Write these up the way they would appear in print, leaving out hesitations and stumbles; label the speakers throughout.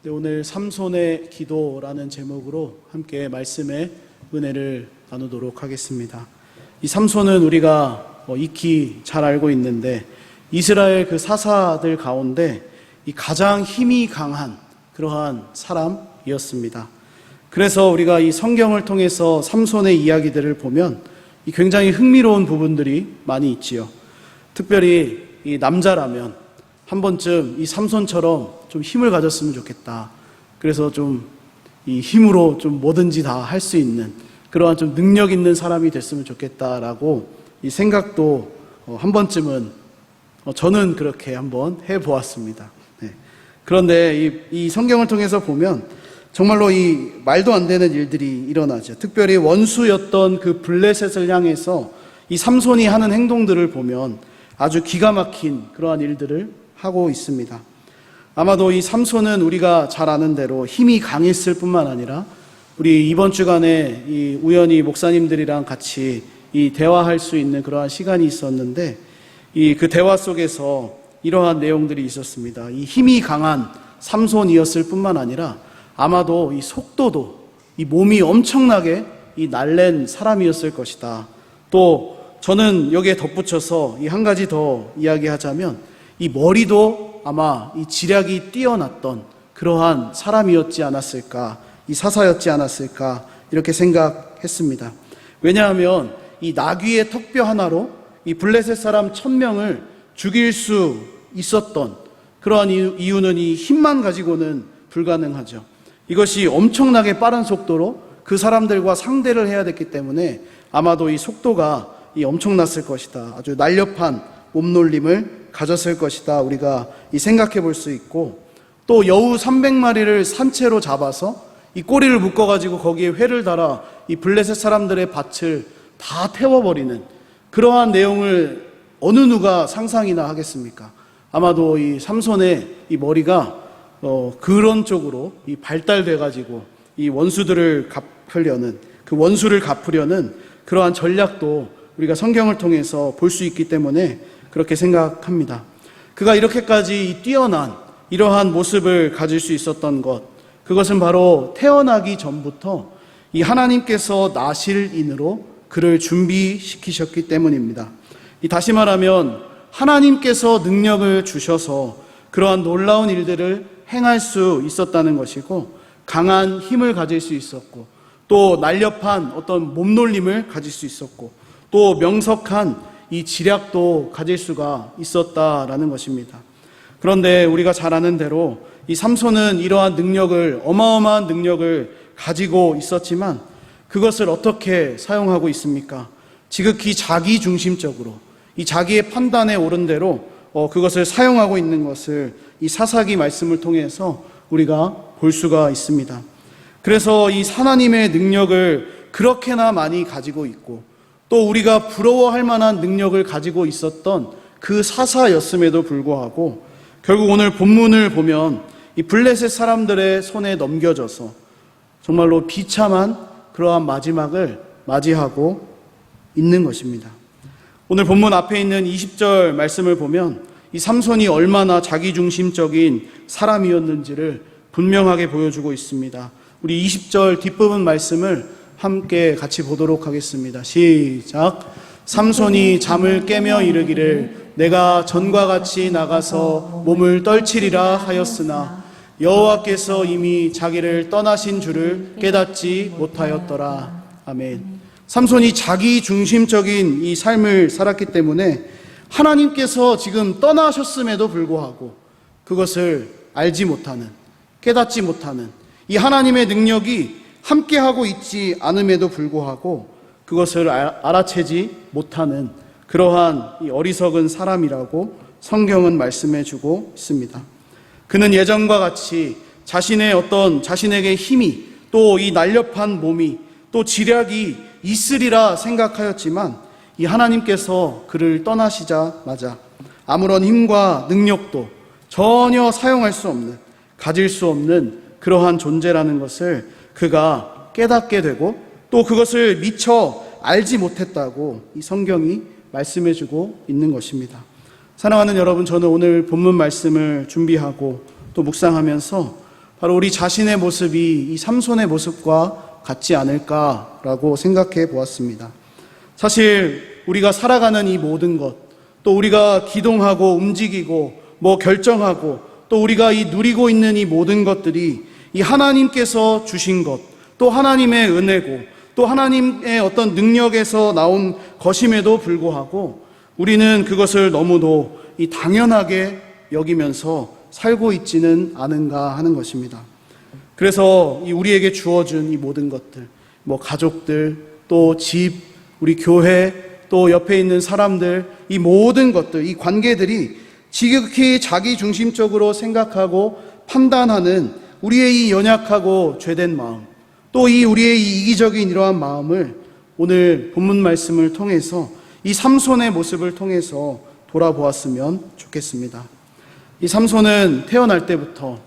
Speaker 1: 네, 오늘 삼손의 기도라는 제목으로 함께 말씀의 은혜를 나누도록 하겠습니다. 이 삼손은 우리가 익히 잘 알고 있는데 이스라엘 그 사사들 가운데 이 가장 힘이 강한 그러한 사람이었습니다. 그래서 우리가 이 성경을 통해서 삼손의 이야기들을 보면 이 굉장히 흥미로운 부분들이 많이 있지요. 특별히 이 남자라면 한 번쯤 이 삼손처럼 좀 힘을 가졌으면 좋겠다. 그래서 좀 이 힘으로 좀 뭐든지 다 할 수 있는 그러한 좀 능력 있는 사람이 됐으면 좋겠다라고 이 생각도 한 번쯤은 저는 그렇게 한번 해보았습니다. 네. 그런데 이 성경을 통해서 보면 정말로 이 말도 안 되는 일들이 일어나죠. 특별히 원수였던 그 블레셋을 향해서 이 삼손이 하는 행동들을 보면 아주 기가 막힌 그러한 일들을 하고 있습니다. 아마도 이 삼손은 우리가 잘 아는 대로 힘이 강했을 뿐만 아니라 우리 이번 주간에 이 우연히 목사님들이랑 같이 이 대화할 수 있는 그러한 시간이 있었는데 이 그 대화 속에서 이러한 내용들이 있었습니다. 이 힘이 강한 삼손이었을 뿐만 아니라 아마도 이 속도도 이 몸이 엄청나게 이 날랜 사람이었을 것이다. 또 저는 여기에 덧붙여서 이 한 가지 더 이야기하자면 이 머리도 아마 이 지략이 뛰어났던 그러한 사람이었지 않았을까, 이 사사였지 않았을까 이렇게 생각했습니다. 왜냐하면 이 나귀의 턱뼈 하나로 이 블레셋 사람 1000명을 죽일 수 있었던 그러한 이유는 이 힘만 가지고는 불가능하죠. 이것이 엄청나게 빠른 속도로 그 사람들과 상대를 해야 됐기 때문에 아마도 이 속도가 이 엄청났을 것이다. 아주 날렵한 몸놀림을 가졌을 것이다. 우리가 이 생각해 볼 수 있고, 또 여우 300마리를 산채로 잡아서 이 꼬리를 묶어가지고 거기에 회를 달아 이 블레셋 사람들의 밭을 다 태워버리는 그러한 내용을 어느 누가 상상이나 하겠습니까? 아마도 이 삼손의 이 머리가 그런 쪽으로 이 발달돼가지고 이 원수들을 갚으려는 그 원수를 갚으려는 그러한 전략도 우리가 성경을 통해서 볼 수 있기 때문에 그렇게 생각합니다. 그가 이렇게까지 이 뛰어난 이러한 모습을 가질 수 있었던 것, 그것은 바로 태어나기 전부터 이 하나님께서 나실인으로 그를 준비시키셨기 때문입니다. 다시 말하면 하나님께서 능력을 주셔서 그러한 놀라운 일들을 행할 수 있었다는 것이고, 강한 힘을 가질 수 있었고, 또 날렵한 어떤 몸놀림을 가질 수 있었고, 또 명석한 이 지략도 가질 수가 있었다라는 것입니다. 그런데 우리가 잘 아는 대로 이 삼손은 이러한 능력을, 어마어마한 능력을 가지고 있었지만 그것을 어떻게 사용하고 있습니까? 지극히 자기 중심적으로 이 자기의 판단에 옳은 대로 그것을 사용하고 있는 것을 이 사사기 말씀을 통해서 우리가 볼 수가 있습니다. 그래서 이 하나님의 능력을 그렇게나 많이 가지고 있고, 또 우리가 부러워할 만한 능력을 가지고 있었던 그 사사였음에도 불구하고 결국 오늘 본문을 보면 이 블레셋 사람들의 손에 넘겨져서 정말로 비참한 그러한 마지막을 맞이하고 있는 것입니다. 오늘 본문 앞에 있는 20절 말씀을 보면 이 삼손이 얼마나 자기중심적인 사람이었는지를 분명하게 보여주고 있습니다. 우리 20절 뒷부분 말씀을 함께 같이 보도록 하겠습니다. 시작. 삼손이 잠을 깨며 이르기를 내가 전과 같이 나가서 몸을 떨치리라 하였으나 여호와께서 이미 자기를 떠나신 줄을 깨닫지 못하였더라. 아멘. 삼손이 자기 중심적인 이 삶을 살았기 때문에 하나님께서 지금 떠나셨음에도 불구하고 그것을 알지 못하는, 깨닫지 못하는 이 하나님의 능력이 함께하고 있지 않음에도 불구하고 그것을 알아채지 못하는 그러한 이 어리석은 사람이라고 성경은 말씀해주고 있습니다. 그는 예전과 같이 자신에게 힘이, 또 이 날렵한 몸이, 또 지략이 있으리라 생각하였지만 이 하나님께서 그를 떠나시자마자 아무런 힘과 능력도 전혀 사용할 수 없는, 가질 수 없는 그러한 존재라는 것을 그가 깨닫게 되고, 또 그것을 미처 알지 못했다고 이 성경이 말씀해주고 있는 것입니다. 사랑하는 여러분, 저는 오늘 본문 말씀을 준비하고 또 묵상하면서 바로 우리 자신의 모습이 이 삼손의 모습과 같지 않을까라고 생각해 보았습니다. 사실 우리가 살아가는 이 모든 것, 또 우리가 기동하고 움직이고 결정하고 또 우리가 이 누리고 있는 이 모든 것들이 이 하나님께서 주신 것, 또 하나님의 은혜고 또 하나님의 어떤 능력에서 나온 것임에도 불구하고 우리는 그것을 너무도 이 당연하게 여기면서 살고 있지는 않은가 하는 것입니다. 그래서 이 우리에게 주어준 이 모든 것들, 가족들, 또 집, 우리 교회, 또 옆에 있는 사람들, 이 모든 것들, 이 관계들이 지극히 자기 중심적으로 생각하고 판단하는 우리의 이 연약하고 죄된 마음, 또 이 우리의 이 이기적인 이러한 마음을 오늘 본문 말씀을 통해서 이 삼손의 모습을 통해서 돌아보았으면 좋겠습니다. 이 삼손은 태어날 때부터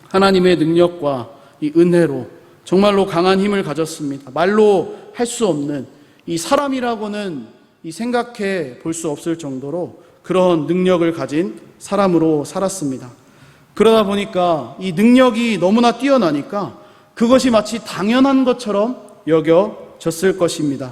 Speaker 1: 하나님의 능력과 이 은혜로 정말로 강한 힘을 가졌습니다. 말로 할 수 없는 이 사람이라고는 이 생각해 볼 수 없을 정도로 그런 능력을 가진 사람으로 살았습니다. 그러다 보니까 이 능력이 너무나 뛰어나니까 그것이 마치 당연한 것처럼 여겨졌을 것입니다.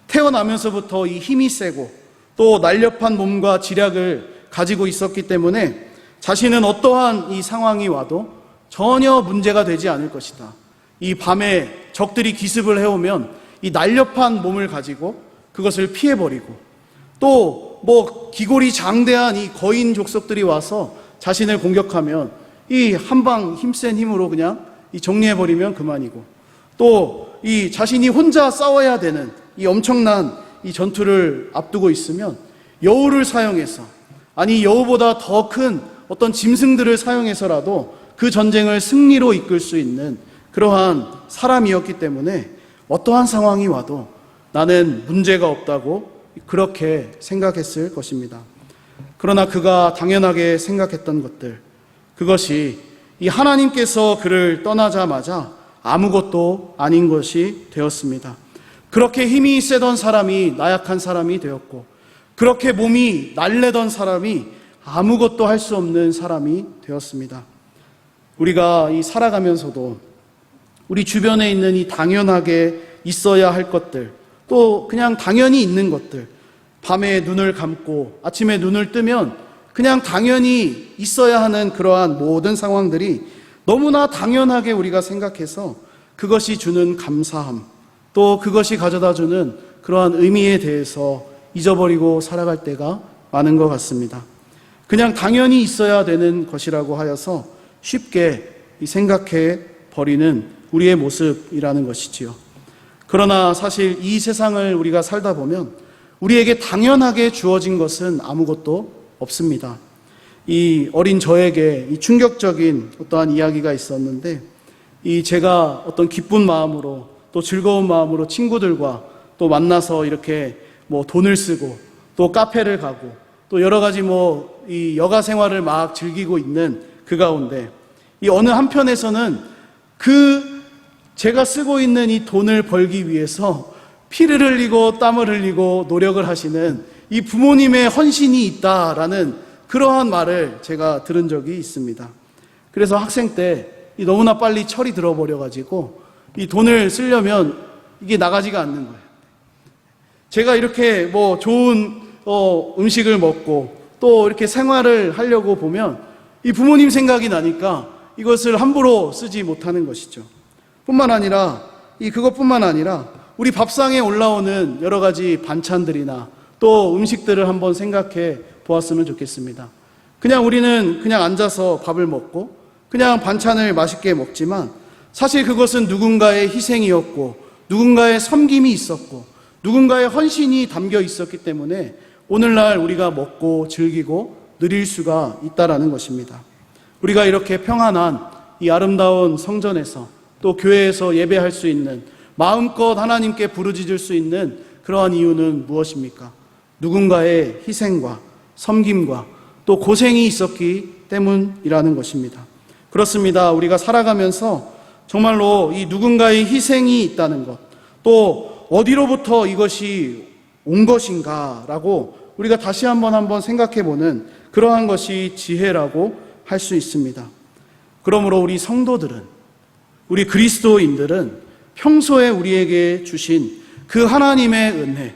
Speaker 1: 태어나면서부터 이 힘이 세고 또 날렵한 몸과 지략을 가지고 있었기 때문에 자신은 어떠한 이 상황이 와도 전혀 문제가 되지 않을 것이다. 이 밤에 적들이 기습을 해오면 이 날렵한 몸을 가지고 그것을 피해버리고 또 기골이 장대한 이 거인 족속들이 와서 자신을 공격하면 이 한방 힘센 힘으로 그냥 이 정리해버리면 그만이고 또 이 자신이 혼자 싸워야 되는 이 엄청난 이 전투를 앞두고 있으면 여우를 사용해서 아니 여우보다 더 큰 어떤 짐승들을 사용해서라도 그 전쟁을 승리로 이끌 수 있는 그러한 사람이었기 때문에 어떠한 상황이 와도 나는 문제가 없다고 그렇게 생각했을 것입니다. 그러나 그가 당연하게 생각했던 것들, 그것이 이 하나님께서 그를 떠나자마자 아무것도 아닌 것이 되었습니다. 그렇게 힘이 세던 사람이 나약한 사람이 되었고 그렇게 몸이 날래던 사람이 아무것도 할 수 없는 사람이 되었습니다. 우리가 이 살아가면서도 우리 주변에 있는 이 당연하게 있어야 할 것들, 또 그냥 당연히 있는 것들, 밤에 눈을 감고 아침에 눈을 뜨면 그냥 당연히 있어야 하는 그러한 모든 상황들이 너무나 당연하게 우리가 생각해서 그것이 주는 감사함, 또 그것이 가져다 주는 그러한 의미에 대해서 잊어버리고 살아갈 때가 많은 것 같습니다. 그냥 당연히 있어야 되는 것이라고 하여서 쉽게 생각해 버리는 우리의 모습이라는 것이지요. 그러나 사실 이 세상을 우리가 살다 보면 우리에게 당연하게 주어진 것은 아무것도 없습니다. 이 어린 저에게 이 충격적인 어떠한 이야기가 있었는데 제가 어떤 기쁜 마음으로 또 즐거운 마음으로 친구들과 또 만나서 이렇게 돈을 쓰고 또 카페를 가고 또 여러 가지 이 여가 생활을 막 즐기고 있는 그 가운데 이 어느 한편에서는 제가 쓰고 있는 이 돈을 벌기 위해서 피를 흘리고 땀을 흘리고 노력을 하시는 이 부모님의 헌신이 있다라는 그러한 말을 제가 들은 적이 있습니다. 그래서 학생 때 너무나 빨리 철이 들어버려가지고 이 돈을 쓰려면 이게 나가지가 않는 거예요. 제가 이렇게 좋은 음식을 먹고 또 이렇게 생활을 하려고 보면 이 부모님 생각이 나니까 이것을 함부로 쓰지 못하는 것이죠. 그것뿐만 아니라 우리 밥상에 올라오는 여러 가지 반찬들이나 또 음식들을 한번 생각해 보았으면 좋겠습니다. 우리는 그냥 앉아서 밥을 먹고 그냥 반찬을 맛있게 먹지만 사실 그것은 누군가의 희생이었고 누군가의 섬김이 있었고 누군가의 헌신이 담겨 있었기 때문에 오늘날 우리가 먹고 즐기고 누릴 수가 있다라는 것입니다. 우리가 이렇게 평안한 이 아름다운 성전에서 또 교회에서 예배할 수 있는 마음껏 하나님께 부르짖을 수 있는 그러한 이유는 무엇입니까? 누군가의 희생과 섬김과 또 고생이 있었기 때문이라는 것입니다. 그렇습니다. 우리가 살아가면서 정말로 이 누군가의 희생이 있다는 것, 또 어디로부터 이것이 온 것인가라고 우리가 다시 한번 생각해보는 그러한 것이 지혜라고 할 수 있습니다. 그러므로 우리 성도들은, 우리 그리스도인들은 평소에 우리에게 주신 그 하나님의 은혜,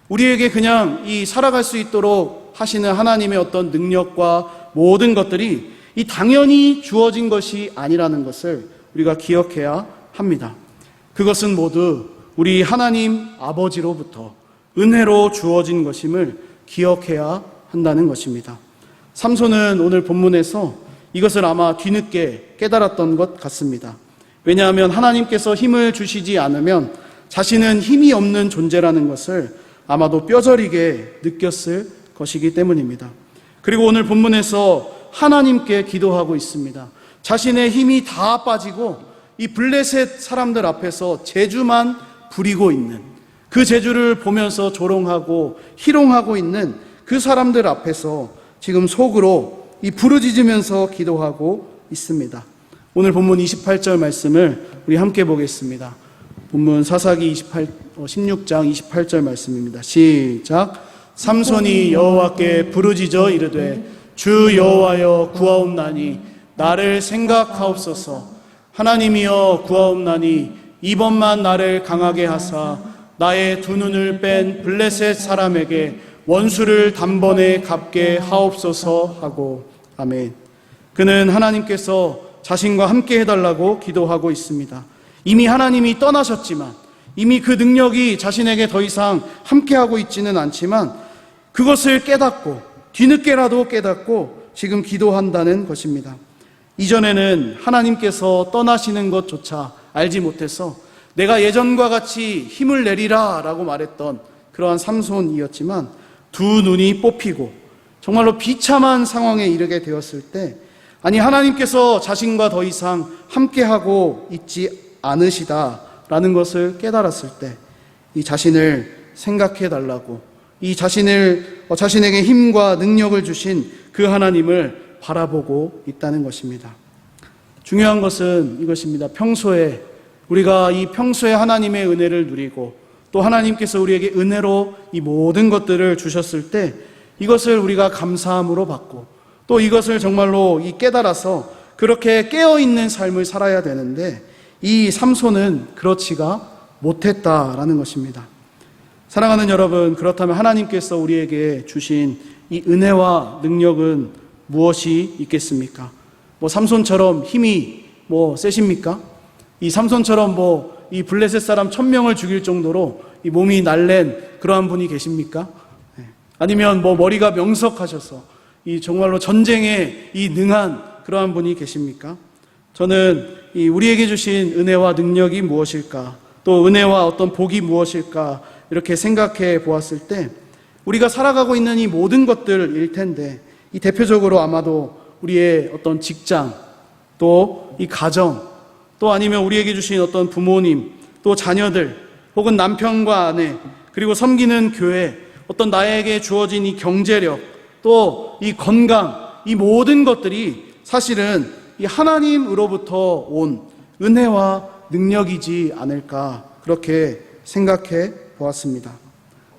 Speaker 1: 우리에게 그냥 이 살아갈 수 있도록 하시는 하나님의 어떤 능력과 모든 것들이 이 당연히 주어진 것이 아니라는 것을 우리가 기억해야 합니다. 그것은 모두 우리 하나님 아버지로부터 은혜로 주어진 것임을 기억해야 한다는 것입니다. 삼손은 오늘 본문에서 이것을 아마 뒤늦게 깨달았던 것 같습니다. 왜냐하면 하나님께서 힘을 주시지 않으면 자신은 힘이 없는 존재라는 것을 아마도 뼈저리게 느꼈을 것이기 때문입니다. 그리고 오늘 본문에서 하나님께 기도하고 있습니다. 자신의 힘이 다 빠지고 이 블레셋 사람들 앞에서 제주만 부리고 있는, 그 제주를 보면서 조롱하고 희롱하고 있는 그 사람들 앞에서 지금 속으로 이 부르짖으면서 기도하고 있습니다. 오늘 본문 28절 말씀을 우리 함께 보겠습니다. 본문 사사기 16장 28절 말씀입니다. 시작. 삼손이 여호와께 부르짖어 이르되 주 여호와여 구하옵나니 나를 생각하옵소서. 하나님이여 구하옵나니 이번만 나를 강하게 하사 나의 두 눈을 뺀 블레셋 사람에게 원수를 단번에 갚게 하옵소서 하고. 아멘. 그는 하나님께서 자신과 함께 해달라고 기도하고 있습니다. 이미 하나님이 떠나셨지만, 이미 그 능력이 자신에게 더 이상 함께하고 있지는 않지만 그것을 깨닫고, 뒤늦게라도 깨닫고 지금 기도한다는 것입니다. 이전에는 하나님께서 떠나시는 것조차 알지 못해서 내가 예전과 같이 힘을 내리라 라고 말했던 그러한 삼손이었지만, 두 눈이 뽑히고 정말로 비참한 상황에 이르게 되었을 때, 아니 하나님께서 자신과 더 이상 함께하고 있지 않으시다라는 것을 깨달았을 때 이 자신을 생각해 달라고, 이 자신에게 힘과 능력을 주신 그 하나님을 바라보고 있다는 것입니다. 중요한 것은 이것입니다. 평소에 우리가 이 평소에 하나님의 은혜를 누리고 또 하나님께서 우리에게 은혜로 이 모든 것들을 주셨을 때 이것을 우리가 감사함으로 받고 또 이것을 정말로 이 깨달아서 그렇게 깨어있는 삶을 살아야 되는데, 이 삼손은 그렇지가 못했다라는 것입니다. 사랑하는 여러분, 그렇다면 하나님께서 우리에게 주신 이 은혜와 능력은 무엇이 있겠습니까? 삼손처럼 힘이 세십니까? 이 삼손처럼 이 블레셋 사람 1000명을 죽일 정도로 이 몸이 날랜 그러한 분이 계십니까? 아니면 머리가 명석하셔서 이 정말로 전쟁에 이 능한 그러한 분이 계십니까? 저는 이 우리에게 주신 은혜와 능력이 무엇일까, 또 은혜와 어떤 복이 무엇일까 이렇게 생각해 보았을 때 우리가 살아가고 있는 이 모든 것들일 텐데, 이 대표적으로 아마도 우리의 어떤 직장, 또 이 가정, 또 아니면 우리에게 주신 어떤 부모님, 또 자녀들, 혹은 남편과 아내, 그리고 섬기는 교회, 어떤 나에게 주어진 이 경제력, 또 이 건강, 이 모든 것들이 사실은 이 하나님으로부터 온 은혜와 능력이지 않을까, 그렇게 생각해 보았습니다.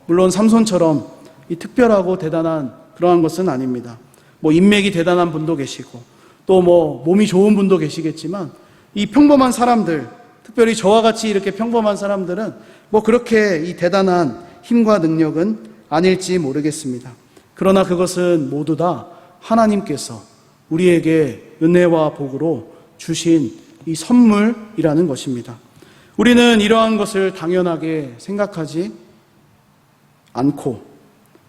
Speaker 1: 물론 삼손처럼 이 특별하고 대단한 그러한 것은 아닙니다. 인맥이 대단한 분도 계시고 또 몸이 좋은 분도 계시겠지만, 이 평범한 사람들, 특별히 저와 같이 이렇게 평범한 사람들은 그렇게 이 대단한 힘과 능력은 아닐지 모르겠습니다. 그러나 그것은 모두 다 하나님께서 우리에게 은혜와 복으로 주신 이 선물이라는 것입니다. 우리는 이러한 것을 당연하게 생각하지 않고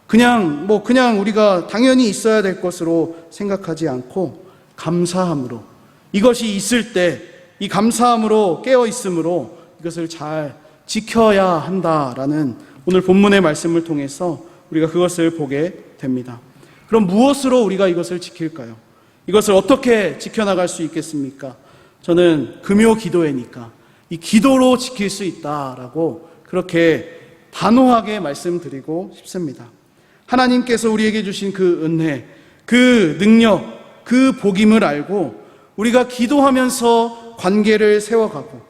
Speaker 1: 그냥 우리가 당연히 있어야 될 것으로 생각하지 않고 감사함으로, 이것이 있을 때 이 감사함으로 깨어 있음으로 이것을 잘 지켜야 한다라는 오늘 본문의 말씀을 통해서 우리가 그것을 보게 됩니다. 그럼 무엇으로 우리가 이것을 지킬까요? 이것을 어떻게 지켜나갈 수 있겠습니까? 저는 금요 기도회니까 이 기도로 지킬 수 있다라고 그렇게 단호하게 말씀드리고 싶습니다. 하나님께서 우리에게 주신 그 은혜, 그 능력, 그 복임을 알고 우리가 기도하면서 관계를 세워가고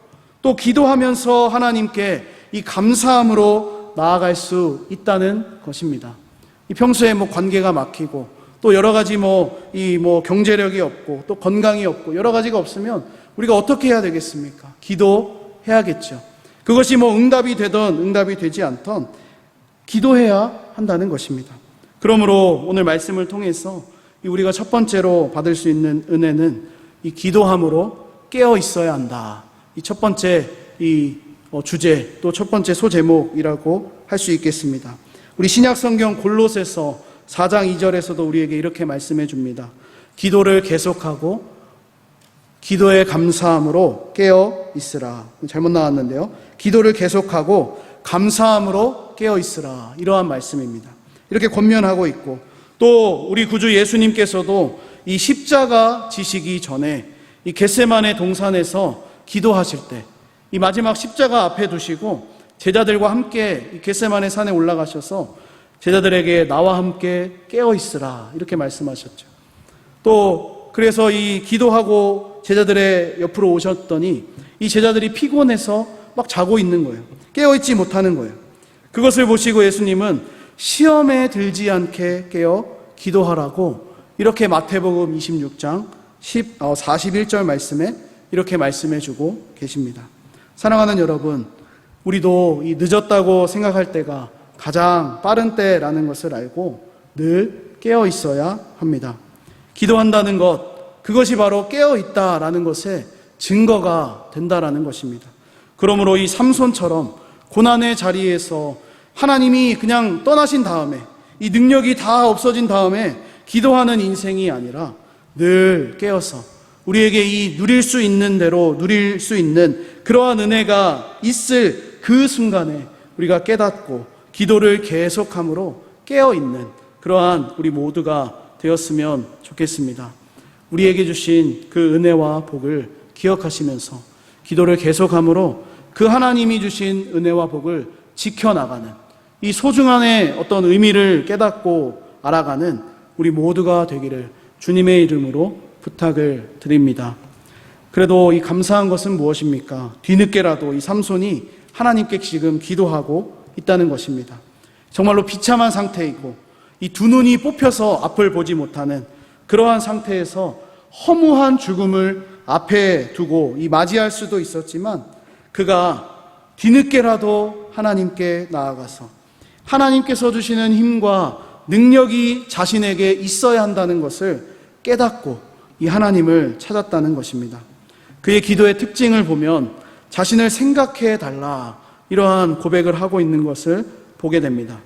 Speaker 1: 또 기도하면서 하나님께 이 감사함으로 나아갈 수 있다는 것입니다. 이 평소에 관계가 막히고 또 여러 가지 경제력이 없고 또 건강이 없고 여러 가지가 없으면 우리가 어떻게 해야 되겠습니까? 기도해야겠죠. 그것이 응답이 되던 응답이 되지 않던 기도해야 한다는 것입니다. 그러므로 오늘 말씀을 통해서 우리가 첫 번째로 받을 수 있는 은혜는 이 기도함으로 깨어 있어야 한다. 이 첫 번째 주제, 또 첫 번째 소제목이라고 할 수 있겠습니다. 우리 신약 성경 골로새서 4장 2절에서도 우리에게 이렇게 말씀해 줍니다. 기도를 계속하고 기도에 감사함으로 깨어 있으라. 잘못 나왔는데요. 기도를 계속하고 감사함으로 깨어 있으라. 이러한 말씀입니다. 이렇게 권면하고 있고, 또 우리 구주 예수님께서도 이 십자가 지시기 전에 이 겟세마네 동산에서 기도하실 때 이 마지막 십자가 앞에 두시고 제자들과 함께 이 겟세마네 산에 올라가셔서 제자들에게 나와 함께 깨어 있으라 이렇게 말씀하셨죠. 또 그래서 이 기도하고 제자들의 옆으로 오셨더니 이 제자들이 피곤해서 막 자고 있는 거예요. 깨어 있지 못하는 거예요. 그것을 보시고 예수님은 시험에 들지 않게 깨어 기도하라고 이렇게 마태복음 26장 41절 말씀에 이렇게 말씀해 주고 계십니다. 사랑하는 여러분, 우리도 이 늦었다고 생각할 때가 가장 빠른 때라는 것을 알고 늘 깨어 있어야 합니다. 기도한다는 것, 그것이 바로 깨어 있다라는 것의 증거가 된다라는 것입니다. 그러므로 이 삼손처럼 고난의 자리에서 하나님이 그냥 떠나신 다음에 이 능력이 다 없어진 다음에 기도하는 인생이 아니라 늘 깨어서 우리에게 이 누릴 수 있는 대로 누릴 수 있는 그러한 은혜가 있을 그 순간에 우리가 깨닫고 기도를 계속함으로 깨어있는 그러한 우리 모두가 되었으면 좋겠습니다. 우리에게 주신 그 은혜와 복을 기억하시면서 기도를 계속함으로 그 하나님이 주신 은혜와 복을 지켜나가는 이 소중함의 어떤 의미를 깨닫고 알아가는 우리 모두가 되기를 주님의 이름으로 부탁을 드립니다. 그래도 이 감사한 것은 무엇입니까? 뒤늦게라도 이 삼손이 하나님께 지금 기도하고 있다는 것입니다. 정말로 비참한 상태이고 이 두 눈이 뽑혀서 앞을 보지 못하는 그러한 상태에서 허무한 죽음을 앞에 두고 이 맞이할 수도 있었지만 그가 뒤늦게라도 하나님께 나아가서 하나님께서 주시는 힘과 능력이 자신에게 있어야 한다는 것을 깨닫고 이 하나님을 찾았다는 것입니다. 그의 기도의 특징을 보면 자신을 생각해 달라 이러한 고백을 하고 있는 것을 보게 됩니다.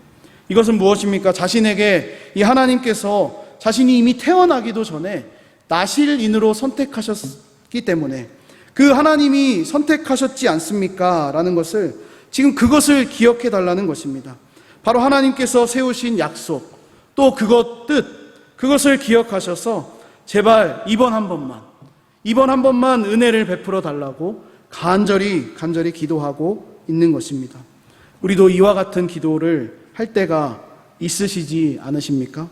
Speaker 1: 이것은 무엇입니까? 자신에게 이 하나님께서 자신이 이미 태어나기도 전에 나실인으로 선택하셨기 때문에 그 하나님이 선택하셨지 않습니까? 라는 것을 지금 그것을 기억해 달라는 것입니다. 바로 하나님께서 세우신 약속, 또 그것을 기억하셔서 제발 이번 한 번만 은혜를 베풀어 달라고 간절히 기도하고 있는 것입니다. 우리도 이와 같은 기도를 할 때가 있으시지 않으십니까?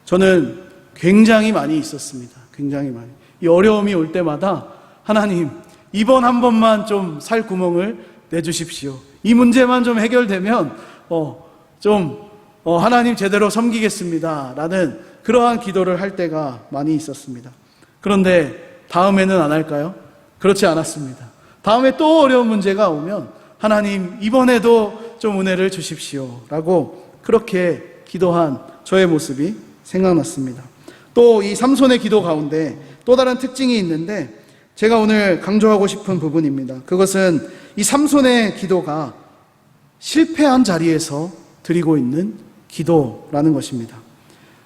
Speaker 1: 저는 굉장히 많이 있었습니다. 굉장히 많이. 이 어려움이 올 때마다 하나님, 이번 한 번만 좀 살 구멍을 내주십시오. 이 문제만 좀 해결되면 하나님 제대로 섬기겠습니다. 라는 그러한 기도를 할 때가 많이 있었습니다. 그런데 다음에는 안 할까요? 그렇지 않았습니다. 다음에 또 어려운 문제가 오면 하나님 이번에도 좀 은혜를 주십시오. 라고 그렇게 기도한 저의 모습이 생각났습니다. 또 이 삼손의 기도 가운데 또 다른 특징이 있는데 제가 오늘 강조하고 싶은 부분입니다. 그것은 이 삼손의 기도가 실패한 자리에서 드리고 있는 기도라는 것입니다.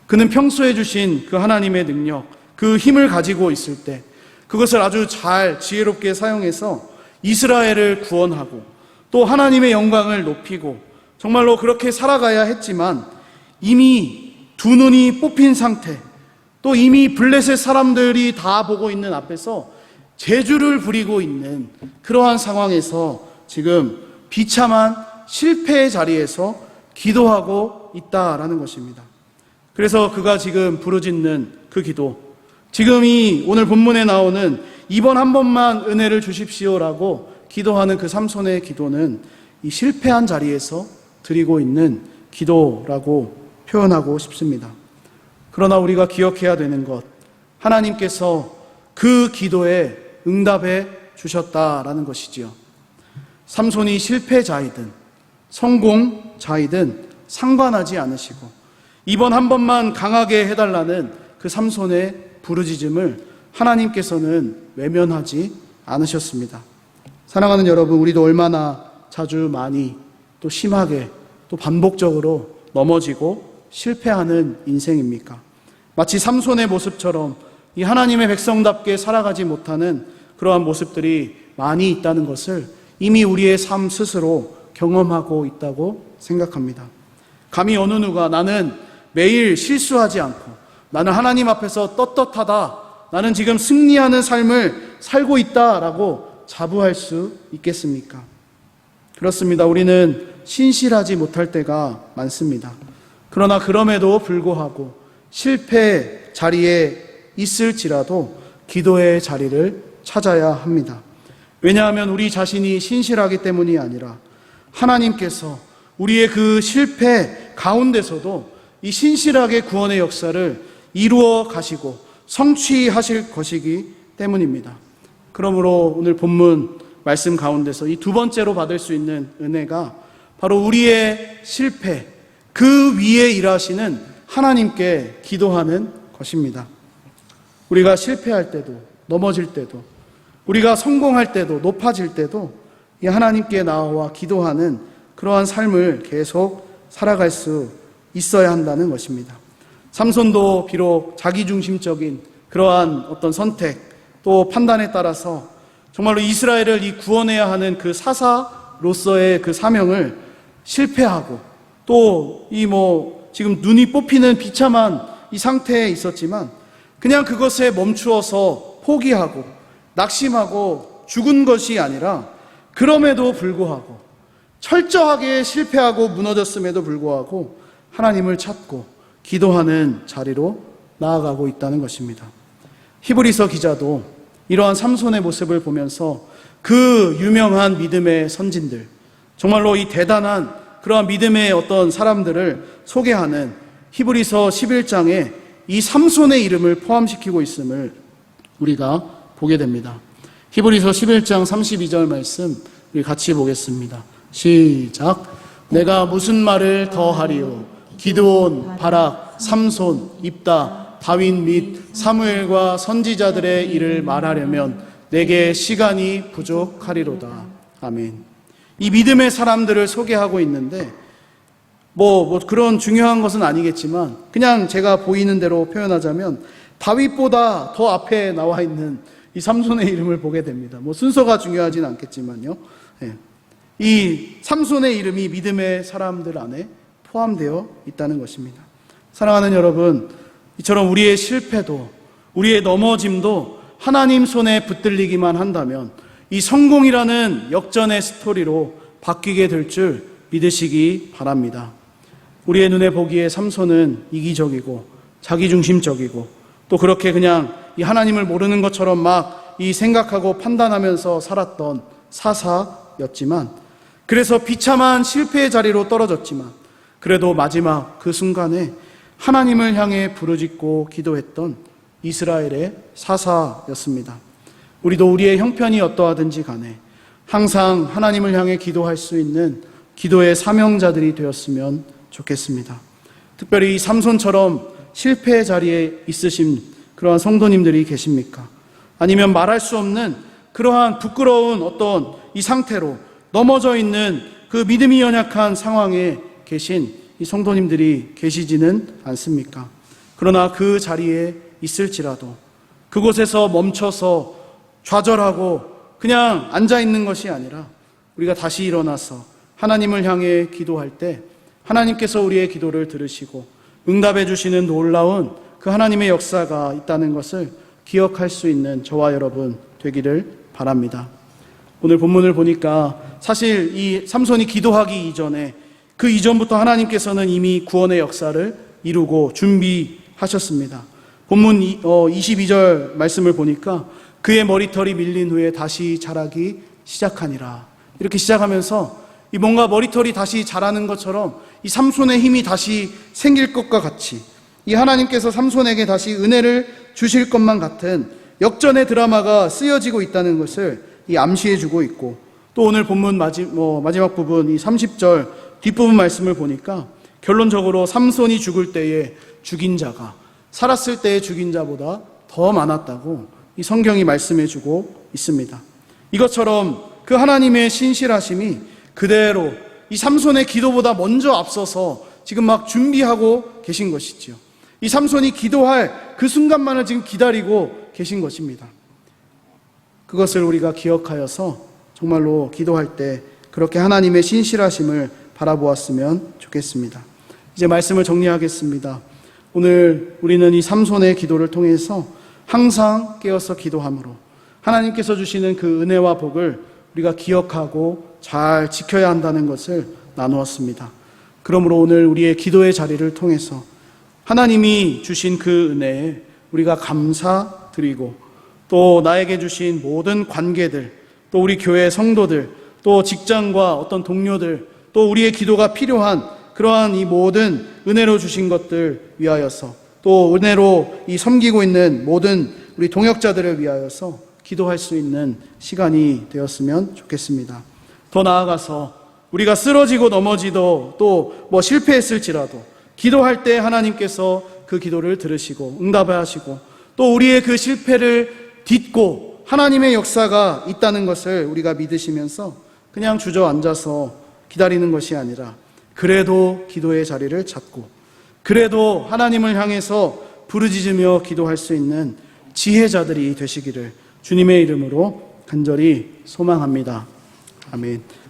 Speaker 1: 그는 평소에 주신 그 하나님의 능력, 그 힘을 가지고 있을 때 그것을 아주 잘 지혜롭게 사용해서 이스라엘을 구원하고 또 하나님의 영광을 높이고 정말로 그렇게 살아가야 했지만 이미 두 눈이 뽑힌 상태, 또 이미 블레셋 사람들이 다 보고 있는 앞에서 재주를 부리고 있는 그러한 상황에서 지금 비참한 실패의 자리에서 기도하고 있다라는 것입니다. 그래서 그가 지금 부르짖는 그 기도, 지금 이 오늘 본문에 나오는 이번 한 번만 은혜를 주십시오라고 기도하는 그 삼손의 기도는 이 실패한 자리에서 드리고 있는 기도라고 표현하고 싶습니다. 그러나 우리가 기억해야 되는 것, 하나님께서 그 기도에 응답해 주셨다라는 것이지요. 삼손이 실패자이든 성공자이든 상관하지 않으시고 이번 한 번만 강하게 해달라는 그 삼손의 부르짖음을 하나님께서는 외면하지 않으셨습니다. 사랑하는 여러분, 우리도 얼마나 자주 많이 또 심하게 또 반복적으로 넘어지고 실패하는 인생입니까? 마치 삼손의 모습처럼 이 하나님의 백성답게 살아가지 못하는 그러한 모습들이 많이 있다는 것을 이미 우리의 삶 스스로 경험하고 있다고 생각합니다. 감히 어느 누가 나는 매일 실수하지 않고 나는 하나님 앞에서 떳떳하다, 나는 지금 승리하는 삶을 살고 있다라고 자부할 수 있겠습니까? 그렇습니다. 우리는 신실하지 못할 때가 많습니다. 그러나 그럼에도 불구하고 실패 자리에 있을지라도 기도의 자리를 찾아야 합니다. 왜냐하면 우리 자신이 신실하기 때문이 아니라 하나님께서 우리의 그 실패 가운데서도 이 신실하게 구원의 역사를 이루어 가시고 성취하실 것이기 때문입니다. 그러므로 오늘 본문 말씀 가운데서 이 두 번째로 받을 수 있는 은혜가 바로 우리의 실패, 그 위에 일하시는 하나님께 기도하는 것입니다. 우리가 실패할 때도, 넘어질 때도, 우리가 성공할 때도, 높아질 때도 이 하나님께 나와 기도하는 그러한 삶을 계속 살아갈 수 있어야 한다는 것입니다. 삼손도 비록 자기중심적인 그러한 어떤 선택 또 판단에 따라서 정말로 이스라엘을 이 구원해야 하는 그 사사로서의 그 사명을 실패하고 또 이 지금 눈이 뽑히는 비참한 이 상태에 있었지만 그냥 그것에 멈추어서 포기하고 낙심하고 죽은 것이 아니라 그럼에도 불구하고 철저하게 실패하고 무너졌음에도 불구하고 하나님을 찾고 기도하는 자리로 나아가고 있다는 것입니다. 히브리서 기자도 이러한 삼손의 모습을 보면서 그 유명한 믿음의 선진들, 정말로 이 대단한 그러한 믿음의 어떤 사람들을 소개하는 히브리서 11장에 이 삼손의 이름을 포함시키고 있음을 우리가 보게 됩니다. 히브리서 11장 32절 말씀 우리 같이 보겠습니다. 시작. 내가 무슨 말을 더 하리요? 기드온, 바락, 삼손, 입다, 다윗 및 사무엘과 선지자들의 일을 말하려면 내게 시간이 부족하리로다. 아멘. 이 믿음의 사람들을 소개하고 있는데 그런 중요한 것은 아니겠지만 그냥 제가 보이는 대로 표현하자면 다윗보다 더 앞에 나와 있는 이 삼손의 이름을 보게 됩니다. 순서가 중요하진 않겠지만요. 이 삼손의 이름이 믿음의 사람들 안에 포함되어 있다는 것입니다. 사랑하는 여러분, 이처럼 우리의 실패도 우리의 넘어짐도 하나님 손에 붙들리기만 한다면 이 성공이라는 역전의 스토리로 바뀌게 될 줄 믿으시기 바랍니다. 우리의 눈에 보기에 삼손은 이기적이고 자기중심적이고 또 그렇게 그냥 이 하나님을 모르는 것처럼 막 이 생각하고 판단하면서 살았던 사사였지만 그래서 비참한 실패의 자리로 떨어졌지만 그래도 마지막 그 순간에 하나님을 향해 부르짖고 기도했던 이스라엘의 사사였습니다. 우리도 우리의 형편이 어떠하든지 간에 항상 하나님을 향해 기도할 수 있는 기도의 사명자들이 되었으면 좋겠습니다. 특별히 이 삼손처럼 실패의 자리에 있으신 그러한 성도님들이 계십니까? 아니면 말할 수 없는 그러한 부끄러운 어떤 이 상태로 넘어져 있는 그 믿음이 연약한 상황에 계신 이 성도님들이 계시지는 않습니까? 그러나 그 자리에 있을지라도 그곳에서 멈춰서 좌절하고 그냥 앉아 있는 것이 아니라 우리가 다시 일어나서 하나님을 향해 기도할 때 하나님께서 우리의 기도를 들으시고 응답해 주시는 놀라운 그 하나님의 역사가 있다는 것을 기억할 수 있는 저와 여러분 되기를 바랍니다. 오늘 본문을 보니까 사실 이 삼손이 기도하기 이전에 그 이전부터 하나님께서는 이미 구원의 역사를 이루고 준비하셨습니다. 본문 22절 말씀을 보니까 그의 머리털이 밀린 후에 다시 자라기 시작하니라. 이렇게 시작하면서 이 뭔가 머리털이 다시 자라는 것처럼 이 삼손의 힘이 다시 생길 것과 같이 이 하나님께서 삼손에게 다시 은혜를 주실 것만 같은 역전의 드라마가 쓰여지고 있다는 것을 암시해주고 있고, 또 오늘 본문 마지막 부분 이 30절 뒷부분 말씀을 보니까 결론적으로 삼손이 죽을 때에 죽인 자가 살았을 때의 죽인 자보다 더 많았다고 이 성경이 말씀해주고 있습니다. 이것처럼 그 하나님의 신실하심이 그대로 이 삼손의 기도보다 먼저 앞서서 지금 막 준비하고 계신 것이지요. 이 삼손이 기도할 그 순간만을 지금 기다리고 계신 것입니다. 그것을 우리가 기억하여서 정말로 기도할 때 그렇게 하나님의 신실하심을 바라보았으면 좋겠습니다. 이제 말씀을 정리하겠습니다. 오늘 우리는 이 삼손의 기도를 통해서 항상 깨어서 기도함으로 하나님께서 주시는 그 은혜와 복을 우리가 기억하고 잘 지켜야 한다는 것을 나누었습니다. 그러므로 오늘 우리의 기도의 자리를 통해서 하나님이 주신 그 은혜에 우리가 감사드리고, 또 나에게 주신 모든 관계들, 또 우리 교회 성도들, 또 직장과 어떤 동료들, 또 우리의 기도가 필요한 그러한 이 모든 은혜로 주신 것들 위하여서, 또 은혜로 이 섬기고 있는 모든 우리 동역자들을 위하여서 기도할 수 있는 시간이 되었으면 좋겠습니다. 더 나아가서 우리가 쓰러지고 넘어지도 또 실패했을지라도 기도할 때 하나님께서 그 기도를 들으시고 응답하시고, 또 우리의 그 실패를 딛고 하나님의 역사가 있다는 것을 우리가 믿으시면서 그냥 주저앉아서 기다리는 것이 아니라 그래도 기도의 자리를 찾고, 그래도 하나님을 향해서 부르짖으며 기도할 수 있는 지혜자들이 되시기를 주님의 이름으로 간절히 소망합니다. 아멘.